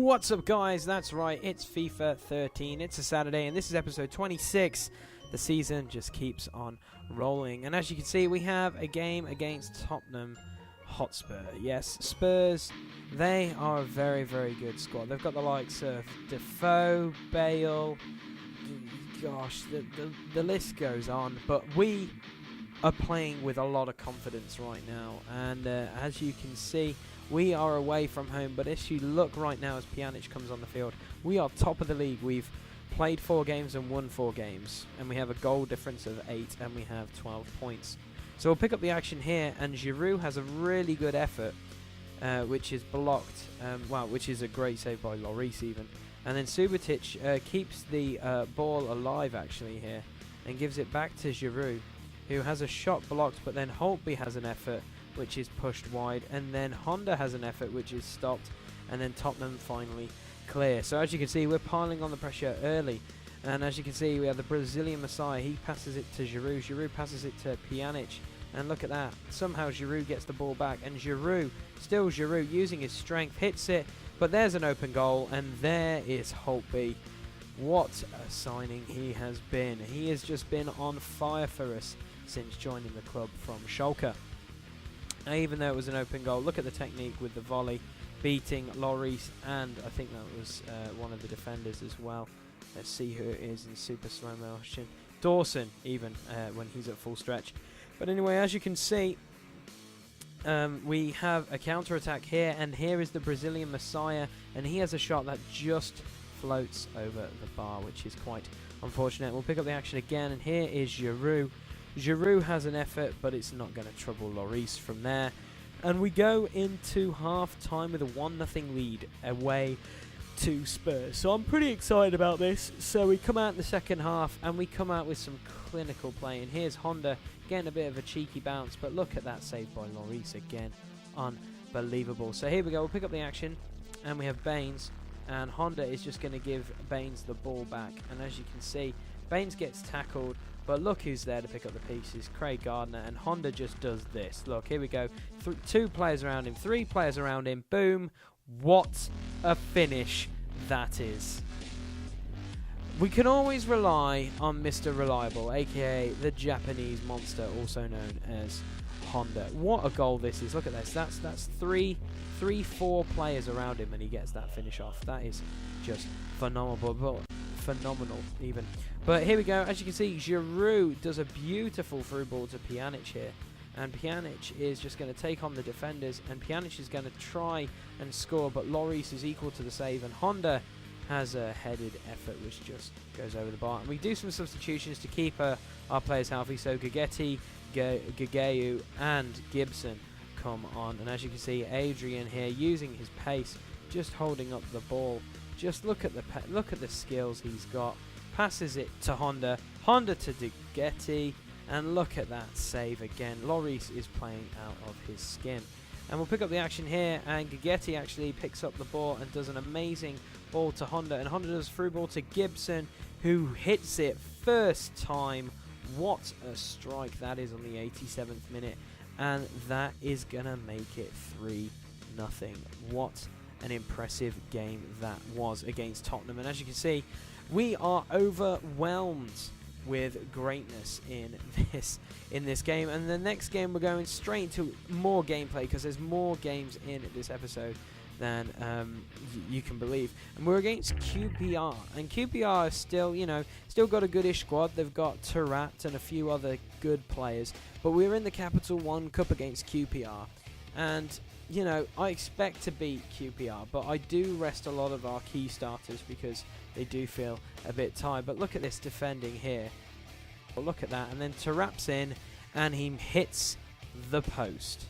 What's up, guys? That's right, it's FIFA 13. It's a Saturday, and this is episode 26. The season just keeps on rolling, and as you can see, we have a game against Tottenham Hotspur. Yes, Spurs, they are a very, very good squad. They've got the likes of Defoe, Bale, gosh, the list goes on, but we are playing with a lot of confidence right now, and as you can see, we are away from home, but as you look right now as Pjanic comes on the field, we are top of the league. We've played 4 games and won 4 games, and we have a goal difference of 8, and we have 12 points. So we'll pick up the action here, and Giroud has a really good effort, which is blocked, which is a great save by Lloris even. And then Subotic keeps the ball alive actually here, and gives it back to Giroud, who has a shot blocked, but then Holtby has an effort, which is pushed wide, and then Honda has an effort which is stopped, and then Tottenham finally clear. So as you can see, we're piling on the pressure early, and as you can see, we have the Brazilian Messiah. He passes it to Giroud, Giroud passes it to Pjanic, and look at that, somehow Giroud gets the ball back, and Giroud, still Giroud using his strength, hits it, but there's an open goal, and there is Holtby. What a signing he has been. He has just been on fire for us since joining the club from Schalke. Even though it was an open goal, look at the technique with the volley, beating Lloris, and I think that was one of the defenders as well. Let's see who it is in super slow motion. Dawson, even when he's at full stretch. But anyway, as you can see, we have a counter-attack here, and here is the Brazilian Messiah, and he has a shot that just floats over the bar, which is quite unfortunate. We'll pick up the action again, and here is Giroud. Giroud has an effort, but it's not going to trouble Lloris from there. And we go into half-time with a 1-0 lead away to Spurs. So I'm pretty excited about this. So we come out in the second half, and we come out with some clinical play. And here's Honda getting a bit of a cheeky bounce, but look at that save by Lloris again. Unbelievable. So here we go. We'll pick up the action, and we have Baines. And Honda is just going to give Baines the ball back. And as you can see, Baines gets tackled. But look who's there to pick up the pieces, Craig Gardner, and Honda just does this. Look, here we go, 2 players around him, 3 players around him, boom, what a finish that is. We can always rely on Mr. Reliable, aka the Japanese monster, also known as Honda. What a goal this is, look at this, that's 4 players around him and he gets that finish off. That is just phenomenal even. But here we go, as you can see, Giroud does a beautiful through ball to Pjanic here, and Pjanic is just going to take on the defenders, and Pjanic is going to try and score, but Lloris is equal to the save, and Honda has a headed effort which just goes over the bar. And we do some substitutions to keep our players healthy, so Gageti, Gageu and Gibson come on, and as you can see, Adrian here using his pace, just holding up the ball. Just look at the skills he's got. Passes it to Honda. Honda to Gageti. And look at that save again. Lloris is playing out of his skin. And we'll pick up the action here. And Gageti actually picks up the ball and does an amazing ball to Honda. And Honda does through ball to Gibson, who hits it first time. What a strike that is on the 87th minute. And that is going to make it 3-0. What an impressive game that was against Tottenham, and as you can see, we are overwhelmed with greatness in this game. And the next game, we're going straight to more gameplay because there's more games in this episode than you can believe. And we're against QPR, and QPR is still got a goodish squad. They've got Turat and a few other good players, but we're in the Capital One Cup against QPR, and I expect to beat QPR, but I do rest a lot of our key starters because they do feel a bit tired. But look at this defending here. Well, look at that. And then Tarap's in, and he hits the post.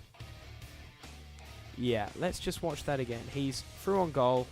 Yeah, let's just watch that again. He's through on goal,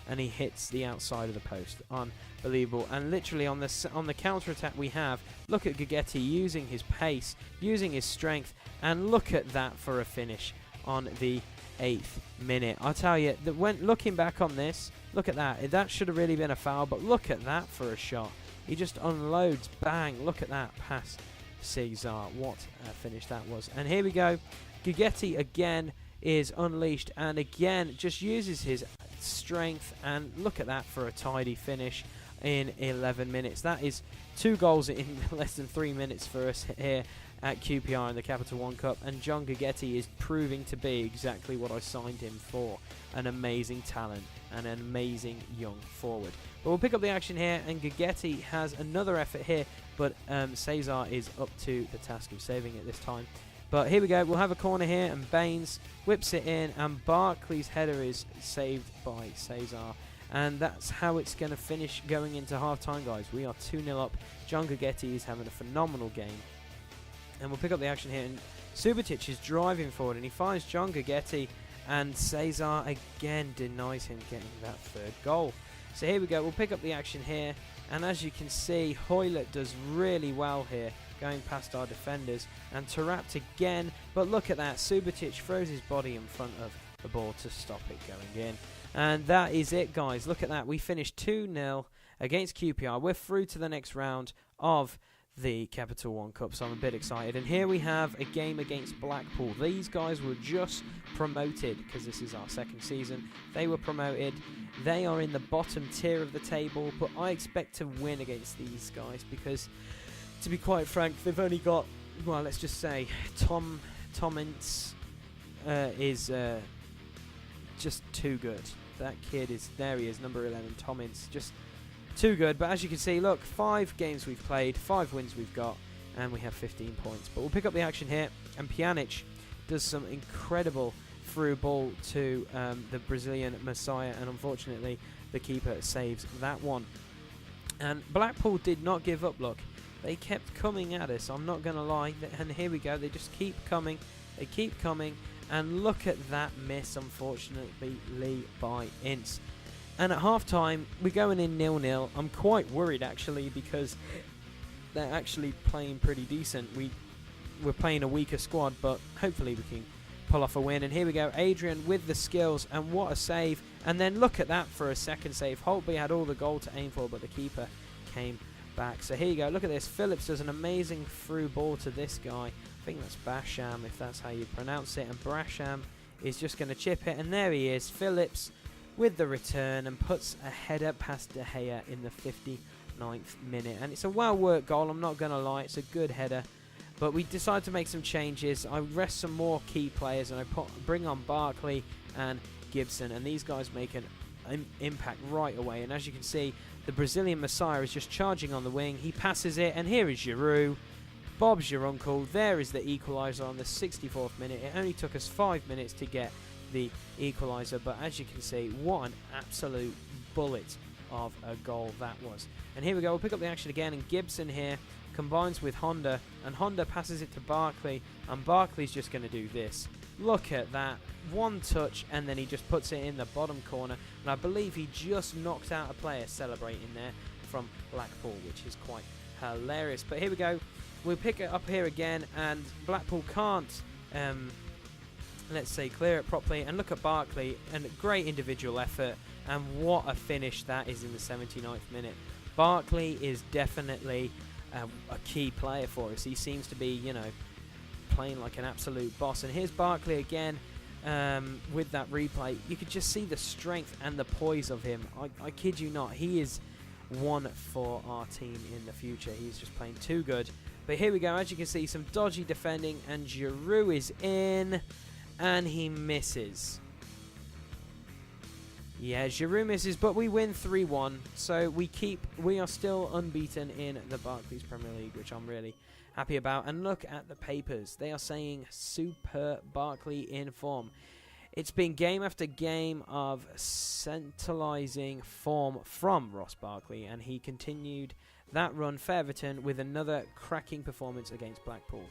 and he hits the outside of the post. Unbelievable. And literally on the counter-attack we have, look at Gageti using his pace, using his strength, and look at that for a finish on the 8th minute. I'll tell you that when looking back on this, look at that. That should have really been a foul, but look at that for a shot. He just unloads, bang. Look at that pass, Cesar. What a finish that was. And here we go. Gageti again is unleashed, and again just uses his strength, and look at that for a tidy finish in 11 minutes. That is 2 goals in less than 3 minutes for us here at QPR in the Capital One Cup, and John Gugetti is proving to be exactly what I signed him for, an amazing talent and an amazing young forward. But we'll pick up the action here, and Gugetti has another effort here, but Cesar is up to the task of saving it this time. But here we go, we'll have a corner here, and Baines whips it in, and Barkley's header is saved by Cesar. And that's how it's going to finish going into half-time, guys. We are 2-0 up. John Gugetti is having a phenomenal game. And we'll pick up the action here, and Subotic is driving forward, and he finds John Gugetti, and Cesar again denies him getting that 3rd goal. So here we go, we'll pick up the action here, and as you can see, Hoylett does really well here, going past our defenders, and Tarapt again, but look at that, Subotic throws his body in front of the ball to stop it going in. And that is it, guys. Look at that, we finished 2-0 against QPR. We're through to the next round of the Capital One Cup, so I'm a bit excited. And here we have a game against Blackpool. These guys were just promoted because this is our 2nd season. They were promoted. They are in the bottom tier of the table, but I expect to win against these guys because, to be quite frank, they've only got, well, let's just say Tom Ince is just too good. That kid is, there he is, number 11, Tom Ince, just too good. But as you can see, look, 5 games we've played, 5 wins we've got, and we have 15 points. But we'll pick up the action here, and Pjanic does some incredible through ball to the Brazilian Messiah, and unfortunately the keeper saves that one. And Blackpool did not give up, look. They kept coming at us, I'm not going to lie, and here we go, they just keep coming, and look at that miss, unfortunately, by Ince. And at half-time, we're going in 0-0. I'm quite worried, actually, because they're actually playing pretty decent. We're playing a weaker squad, but hopefully we can pull off a win. And here we go, Adrian with the skills, and what a save. And then look at that for a second save. Holtby had all the goal to aim for, but the keeper came back. So here you go, look at this. Phillips does an amazing through ball to this guy. I think that's Basham, if that's how you pronounce it. And Basham is just going to chip it, and there he is, Phillips, with the return, and puts a header past De Gea in the 59th minute. And it's a well-worked goal, I'm not going to lie, it's a good header. But we decided to make some changes. I rest some more key players, and I bring on Barkley and Gibson, and these guys make an impact right away. And as you can see, the Brazilian Messiah is just charging on the wing. He passes it, and here is Giroud. Bob's your uncle. There is the equaliser on the 64th minute. It only took us 5 minutes to get the equaliser, but as you can see, what an absolute bullet of a goal that was. And here we go, we'll pick up the action again, and Gibson here combines with Honda, and Honda passes it to Barkley, and Barkley's just going to do this. Look at that, one touch, and then he just puts it in the bottom corner, and I believe he just knocked out a player celebrating there from Blackpool, which is quite hilarious. But here we go, we'll pick it up here again, and Blackpool can't let's say clear it properly, and look at Barkley, and a great individual effort, and what a finish that is in the 79th minute. Barkley is definitely a key player for us. He seems to be, you know, playing like an absolute boss. And here's Barkley again with that replay. You could just see the strength and the poise of him. I kid you not, he is one for our team in the future. He's just playing too good. But here we go, as you can see, some dodgy defending, and Giroud is in, and he misses. Yeah, Giroud misses, but we win 3-1, so we are still unbeaten in the Barclays Premier League, which I'm really happy about. And look at the papers. They are saying Super Barkley in form. It's been game after game of centralising form from Ross Barkley, and he continued that run for EVERTON with another cracking performance against Blackpool.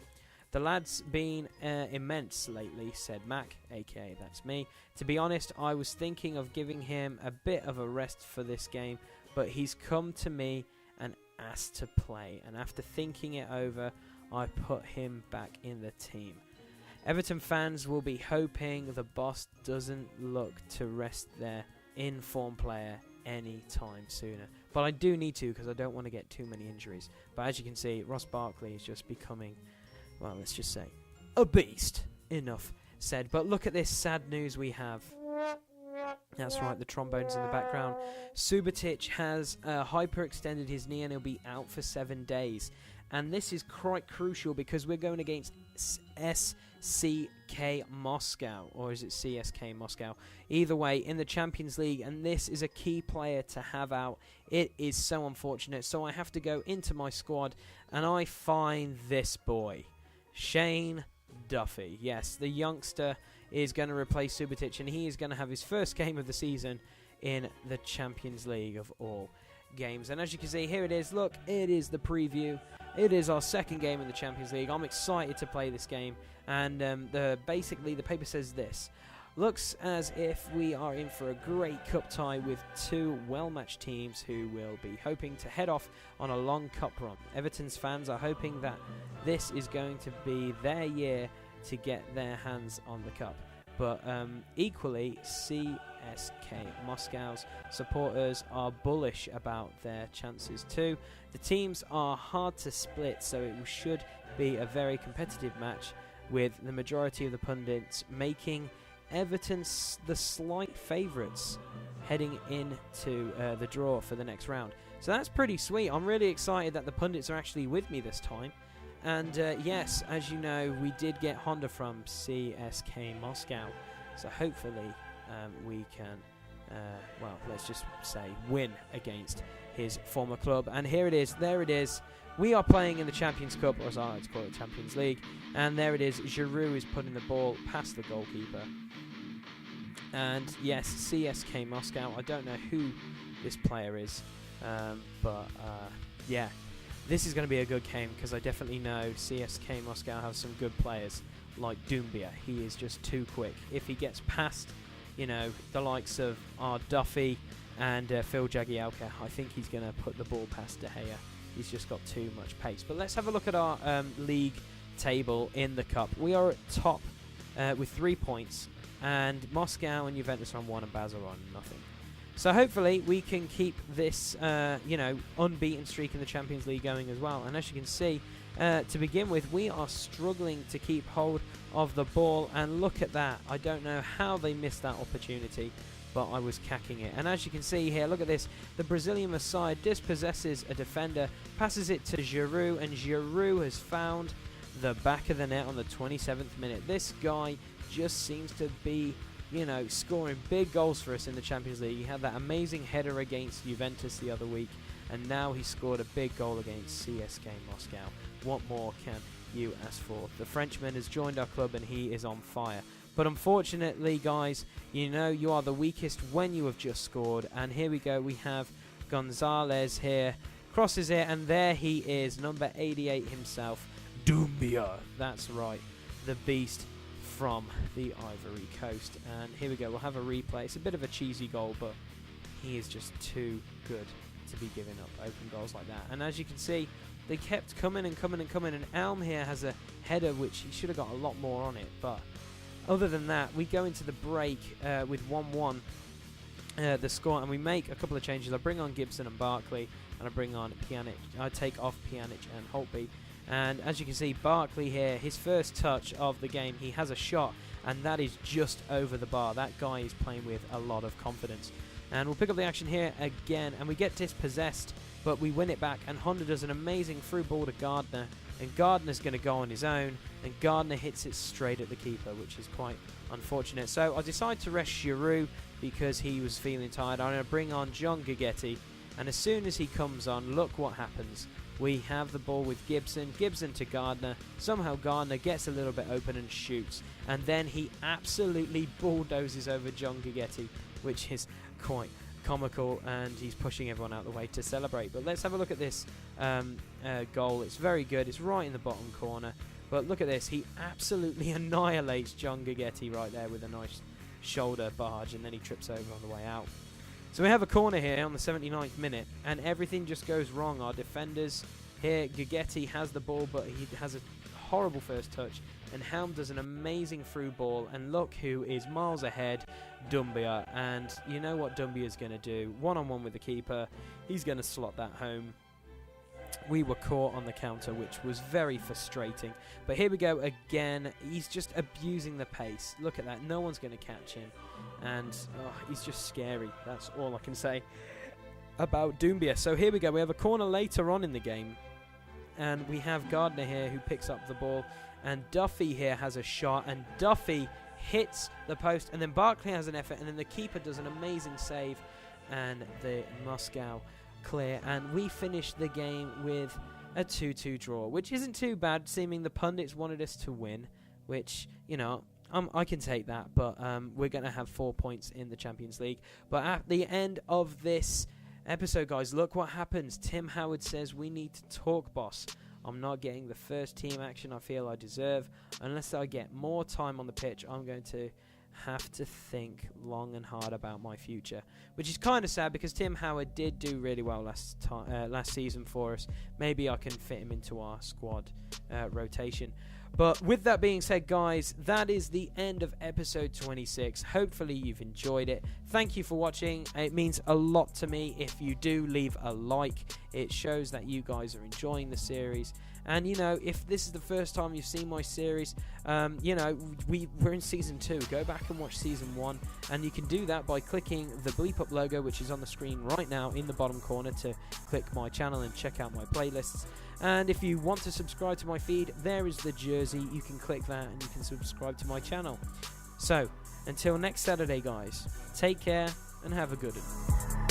The lad's been immense lately, said Mac, aka that's me. To be honest, I was thinking of giving him a bit of a rest for this game, but he's come to me and asked to play, and after thinking it over, I put him back in the team. EVERTON fans will be hoping the boss doesn't look to rest their in-form player any time sooner. But I do need to, because I don't want to get too many injuries. But as you can see, Ross Barkley is just becoming, well, let's just say, a beast. Enough said. But look at this sad news we have. That's right, the trombones in the background. Subotic has hyperextended his knee and he'll be out for 7 days. And this is quite crucial because we're going against SCK Moscow, or is it CSK Moscow? Either way, in the Champions League, and this is a key player to have out. It is so unfortunate, so I have to go into my squad, and I find this boy, Shane Duffy. Yes, the youngster is going to replace Subotic, and he is going to have his first game of the season in the Champions League of all games. And as you can see, here it is. Look, it is the preview. It is our second game in the Champions League. I'm excited to play this game. And basically, the paper says this. Looks as if we are in for a great cup tie with two well-matched teams who will be hoping to head off on a long cup run. Everton's fans are hoping that this is going to be their year to get their hands on the cup. But equally, CSK Moscow's supporters are bullish about their chances too. The teams are hard to split, so it should be a very competitive match, with the majority of the pundits making Everton the slight favourites heading into the draw for the next round. So that's pretty sweet. I'm really excited that the pundits are actually with me this time. And yes, as you know, we did get Honda from CSK Moscow. So hopefully we can, well, let's just say win against his former club. And here it is, there it is. We are playing in the Champions Cup, or as I like to call it, Champions League. And there it is, Giroud is putting the ball past the goalkeeper. And yes, CSK Moscow, I don't know who this player is, but yeah. This is going to be a good game because I definitely know CSK Moscow have some good players like Doumbia. He is just too quick. If he gets past, you know, the likes of Duffy and Phil Jagielka, I think he's going to put the ball past De Gea. He's just got too much pace. But let's have a look at our league table in the cup. We are at top with 3 points, and Moscow and Juventus are on 1 and Basel are on nothing. So hopefully we can keep this, you know, unbeaten streak in the Champions League going as well. And as you can see, to begin with, we are struggling to keep hold of the ball. And look at that. I don't know how they missed that opportunity, but I was cacking it. And as you can see here, look at this. The Brazilian Messiah dispossesses a defender, passes it to Giroud, and Giroud has found the back of the net on the 27th minute. This guy just seems to be, you know, scoring big goals for us in the Champions League. He had that amazing header against Juventus the other week, and now he scored a big goal against CSK Moscow. What more can you ask for? The Frenchman has joined our club and he is on fire. But unfortunately, guys, you know you are the weakest when you have just scored. And here we go. We have Gonzalez here. Crosses it, and there he is, number 88 himself, Doumbia. That's right, the beast from the Ivory Coast. And here we go, we'll have a replay. It's a bit of a cheesy goal, but he is just too good to be giving up open goals like that. And as you can see, they kept coming and coming and coming, and Elm here has a header which he should have got a lot more on it. But other than that, we go into the break with 1-1 the score, and we make a couple of changes. I bring on Gibson and Barkley, and I bring on Pjanic. I take off Pjanic and Holtby. And as you can see, Barkley here, his first touch of the game, he has a shot, and that is just over the bar. That guy is playing with a lot of confidence. And we'll pick up the action here again, and we get dispossessed, but we win it back, and Honda does an amazing through ball to Gardner, and Gardner's going to go on his own, and Gardner hits it straight at the keeper, which is quite unfortunate. So I decide to rest Giroud because he was feeling tired. I'm going to bring on John Guidetti, and as soon as he comes on, look what happens. We have the ball with Gibson to Gardner. Somehow Gardner gets a little bit open and shoots. And then he absolutely bulldozes over John Guidetti, which is quite comical. And he's pushing everyone out of the way to celebrate. But let's have a look at this goal. It's very good. It's right in the bottom corner. But look at this. He absolutely annihilates John Guidetti right there with a nice shoulder barge. And then he trips over on the way out. So we have a corner here on the 79th minute, and everything just goes wrong. Our defenders here, Guidetti has the ball, but he has a horrible first touch, and Helm does an amazing through ball, and look who is miles ahead, Doumbia. And you know what Doumbia is going to do? One-on-one with the keeper. He's going to slot that home. we were caught on the counter, which was very frustrating. But here we go again. He's just abusing the pace. Look at that. No one's going to catch him. And he's just scary. That's all I can say about Doumbia. So here we go. We have a corner later on in the game. And we have Gardner here who picks up the ball. And Duffy here has a shot. And Duffy hits the post. And then Barkley has an effort. And then the keeper does an amazing save. And the Moscow clear, and we finished the game with a 2-2 draw, which isn't too bad, seeming the pundits wanted us to win, which, you know, I can take that, but we're going to have 4 points in the Champions League. But at the end of this episode, guys, look what happens. Tim Howard says, we need to talk, boss. I'm not getting the first team action I feel I deserve. Unless I get more time on the pitch, I'm going to have to think long and hard about my future, which is kind of sad because Tim Howard did do really well last season for us. Maybe I can fit him into our squad rotation. But with that being said, guys, that is the end of episode 26. Hopefully you've enjoyed it. Thank you for watching. It means a lot to me if you do leave a like. It shows that you guys are enjoying the series. And, you know, if this is the first time you've seen my series, you know, we're in Season 2. Go back and watch Season 1. And you can do that by clicking the Bleep Up logo, which is on the screen right now in the bottom corner, to click my channel and check out my playlists. And if you want to subscribe to my feed, there is the jersey. You can click that and you can subscribe to my channel. So, until next Saturday, guys, take care and have a good one.